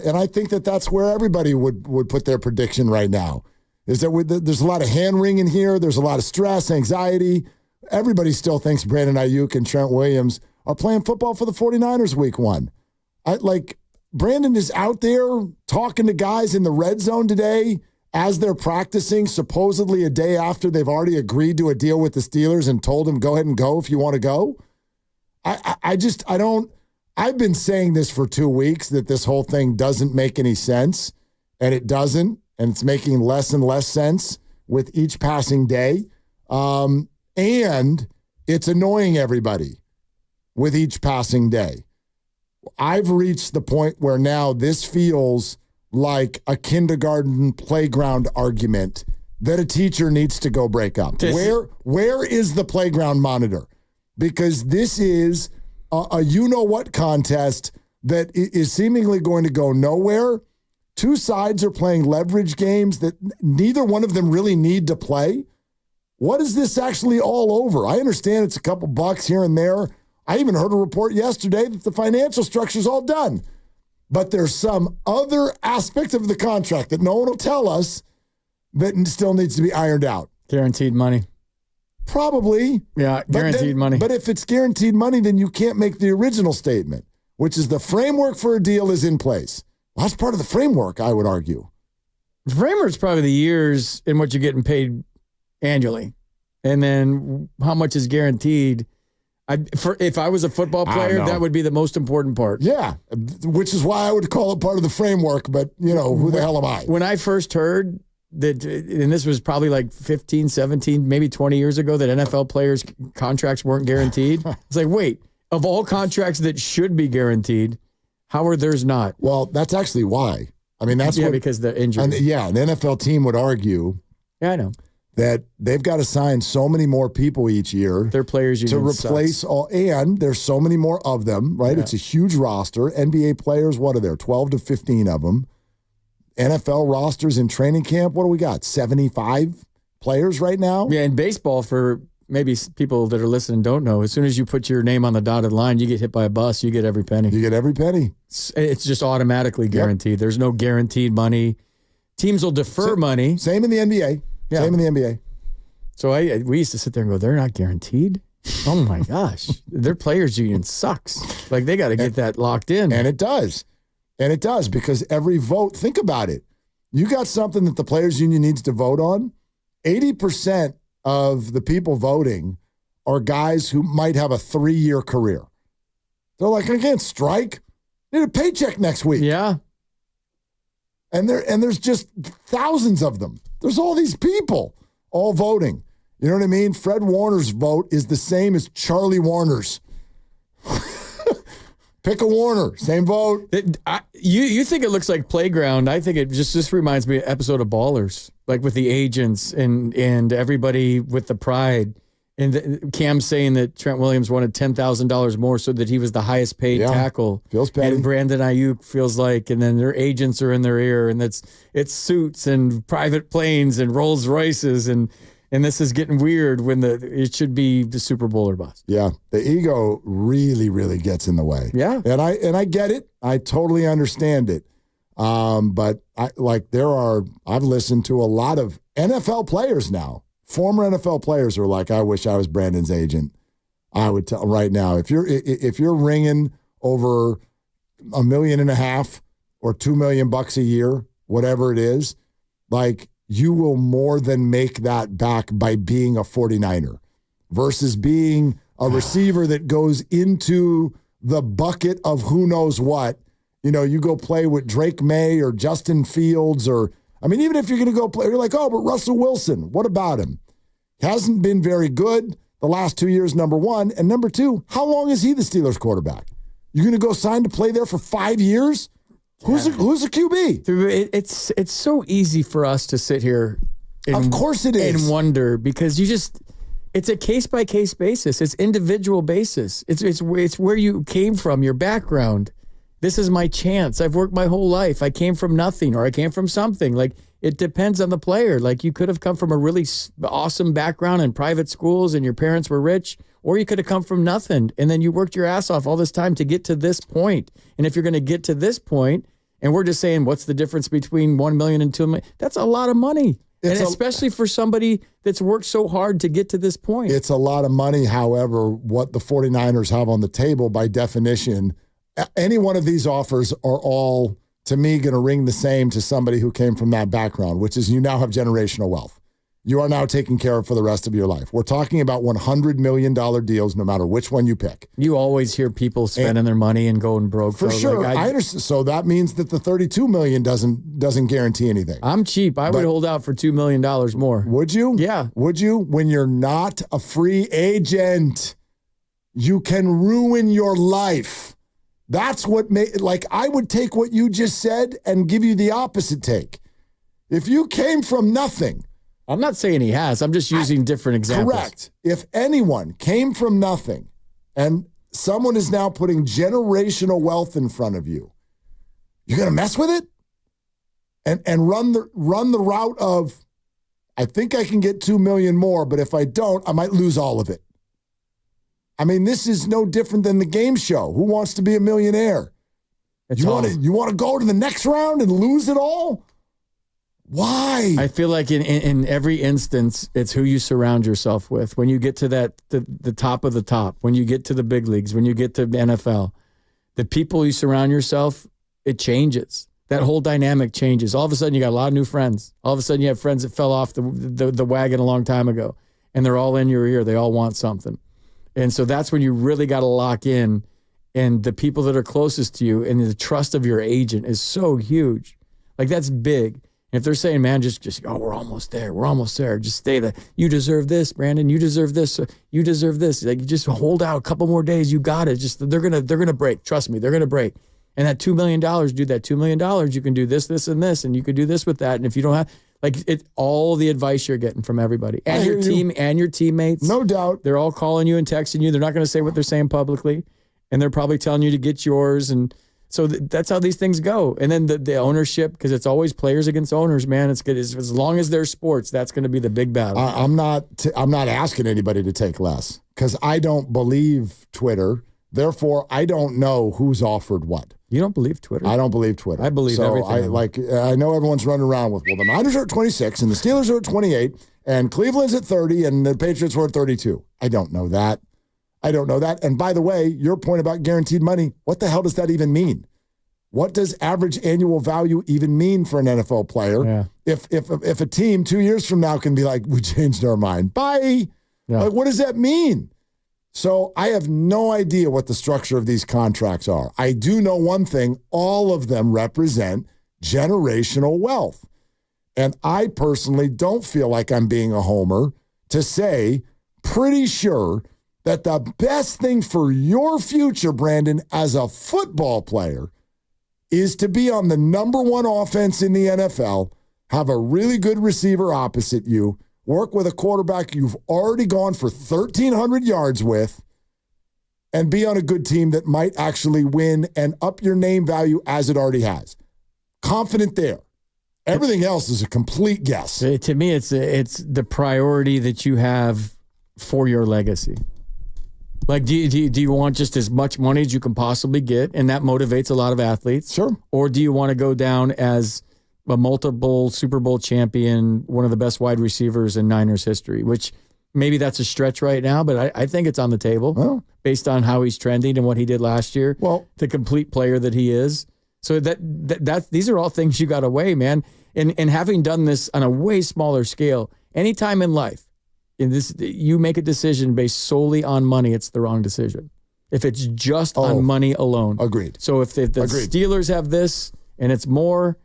And I think that that's where everybody would put their prediction right now, is that there's a lot of hand-wringing here. There's a lot of stress, anxiety. Everybody still thinks Brandon Aiyuk and Trent Williams are playing football for the 49ers week 1. Brandon is out there talking to guys in the red zone today as they're practicing, supposedly a day after they've already agreed to a deal with the Steelers and told them, go ahead and go if you want to go. I've been saying this for 2 weeks, that this whole thing doesn't make any sense, and it doesn't, and it's making less and less sense with each passing day. And it's annoying everybody with each passing day. I've reached the point where now this feels like a kindergarten playground argument that a teacher needs to go break up. Where is the playground monitor? Because this is a you-know-what contest that is seemingly going to go nowhere. Two sides are playing leverage games that neither one of them really need to play. What is this actually all over? I understand it's a couple bucks here and there. I even heard a report yesterday that the financial structure's all done. But there's some other aspect of the contract that no one will tell us that still needs to be ironed out. Guaranteed money. Probably. Yeah, guaranteed money. But if it's guaranteed money, then you can't make the original statement, which is the framework for a deal is in place. Well, that's part of the framework, I would argue. The framework's probably the years in what you're getting paid annually. And then how much is guaranteed. If I was a football player, that would be the most important part. Yeah, which is why I would call it part of the framework, but, who the hell am I? When I first heard that, and this was probably like 15, 17, maybe 20 years ago, that NFL players' contracts weren't guaranteed. It's like, wait, of all contracts that should be guaranteed, how are theirs not? Well, that's actually why. I mean, because they're injured. An NFL team would argue. Yeah, I know. That they've got to sign so many more people each year. Their players union to replace sucks. all, and there's so many more of them, right? Yeah. It's a huge roster. NBA players, what are there? 12 to 15 of them. NFL rosters in training camp, what do we got? 75 players right now? Yeah, in baseball, for maybe people that are listening don't know, as soon as you put your name on the dotted line, you get hit by a bus, you get every penny. You get every penny. It's just automatically guaranteed. Yep. There's no guaranteed money. Teams will defer money. Same in the NBA. Yeah. Same in the NBA. So we used to sit there and go, they're not guaranteed? Oh, my gosh. Their players' union sucks. Like, they got to get that locked in. And it does. And it does, because every vote, think about it. You got something that the players' union needs to vote on. 80% of the people voting are guys who might have a 3-year career. They're like, I can't strike. I need a paycheck next week. Yeah. And there's just thousands of them. There's all these people all voting. You know what I mean? Fred Warner's vote is the same as Charlie Warner's. Pick a Warner, same vote. You think it looks like playground. I think it just reminds me of an episode of Ballers, like with the agents and everybody with the pride. And Cam saying that Trent Williams wanted $10,000 more so that he was the highest paid tackle. Feels petty. And Brandon Aiyuk feels like, and then their agents are in their ear, and it's suits and private planes and Rolls Royces, and this is getting weird when it should be the Super Bowl or bust. Yeah, the ego really, really gets in the way. Yeah, and I get it. I totally understand it. But I've listened to a lot of NFL players now. Former NFL players are like, I wish I was Brandon's agent. I would tell right now, if you're ringing over $1.5 million or $2 million a year, whatever it is, like, you will more than make that back by being a 49er versus being a receiver that goes into the bucket of who knows what. You go play with Drake May or Justin Fields or, I mean, even if you're going to go play, you're like, oh, but Russell Wilson, what about him? Hasn't been very good the last 2 years, number one. And number two, how long is he the Steelers quarterback? You're going to go sign to play there for 5 years? Who's a QB? It's so easy for us to sit here. Of course it is. And wonder, because it's a case-by-case basis. It's individual basis. It's where you came from, your background. This is my chance. I've worked my whole life. I came from nothing, or I came from something. Like, it depends on the player. Like, you could have come from a really awesome background in private schools and your parents were rich, or you could have come from nothing, and then you worked your ass off all this time to get to this point. And if you're going to get to this point, And we're just saying, what's the difference between 1 million and 2 million? That's a lot of money. And especially for somebody that's worked so hard to get to this point. It's a lot of money. However, what the 49ers have on the table, by definition, any one of these offers are all, to me, going to ring the same to somebody who came from that background, which is you now have generational wealth. You are now taken care of for the rest of your life. We're talking about $100 million deals, no matter which one you pick. You always hear people spending their money and going broke. For sure. Like I understand. So that means that the $32 million doesn't guarantee anything. I'm cheap. I would hold out for $2 million more. Would you? Yeah. Would you? When you're not a free agent, you can ruin your life. That's what I would take what you just said and give you the opposite take. If you came from nothing. I'm not saying he has. I'm just using different examples. Correct. If anyone came from nothing and someone is now putting generational wealth in front of you, you're going to mess with it and run the route of, I think I can get 2 million more, but if I don't, I might lose all of it. I mean, this is no different than the game show. Who wants to be a millionaire? You want to go to the next round and lose it all? Why? I feel like in every instance, it's who you surround yourself with. When you get to the top of the top, when you get to the big leagues, when you get to the NFL, the people you surround yourself, it changes. That whole dynamic changes. All of a sudden, you got a lot of new friends. All of a sudden, you have friends that fell off the wagon a long time ago, and they're all in your ear. They all want something. And so that's when you really got to lock in, and the people that are closest to you and the trust of your agent is so huge. Like, that's big. If they're saying, man, just we're almost there. We're almost there. Just stay there. You deserve this, Brandon. You deserve this. You deserve this. Like, just hold out a couple more days. You got it. Just they're gonna break. Trust me, they're gonna break. And that $2 million, dude, that $2 million, you can do this, this, and this, and you can do this with that. And if you don't have, all the advice you're getting from everybody and your team and your teammates, no doubt, they're all calling you and texting you. They're not going to say what they're saying publicly, and they're probably telling you to get yours. And so that's how these things go. And then the ownership, because it's always players against owners, man. It's good as long as they're sports. That's going to be the big battle. I'm not asking anybody to take less because I don't believe Twitter. Therefore, I don't know who's offered what. You don't believe Twitter? I don't believe Twitter. I believe everything. I know everyone's running around with, well, the Niners are at 26 and the Steelers are at 28 and Cleveland's at 30 and the Patriots were at 32. I don't know that. And by the way, your point about guaranteed money, what the hell does that even mean? What does average annual value even mean for an NFL player? Yeah. If a team 2 years from now can be like, we changed our mind, bye. Yeah. Like, what does that mean? So I have no idea what the structure of these contracts are. I do know one thing. All of them represent generational wealth. And I personally don't feel like I'm being a homer to say, pretty sure that the best thing for your future, Brandon, as a football player is to be on the number one offense in the NFL, have a really good receiver opposite you, work with a quarterback you've already gone for 1,300 yards with, and be on a good team that might actually win and up your name value as it already has. Confident there. Everything else is a complete guess. To me, it's the priority that you have for your legacy. Like, do you want just as much money as you can possibly get, and that motivates a lot of athletes? Sure. Or do you want to go down as a multiple Super Bowl champion, one of the best wide receivers in Niners history, which maybe that's a stretch right now, but I think it's on the table based on how he's trending and what he did last year, the complete player that he is. So that these are all things you got to weigh, man. And having done this on a way smaller scale, anytime in life, you make a decision based solely on money, it's the wrong decision. If it's just on money alone. Agreed. So if the Steelers have this and it's more,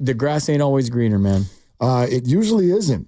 the grass ain't always greener, man. It usually isn't.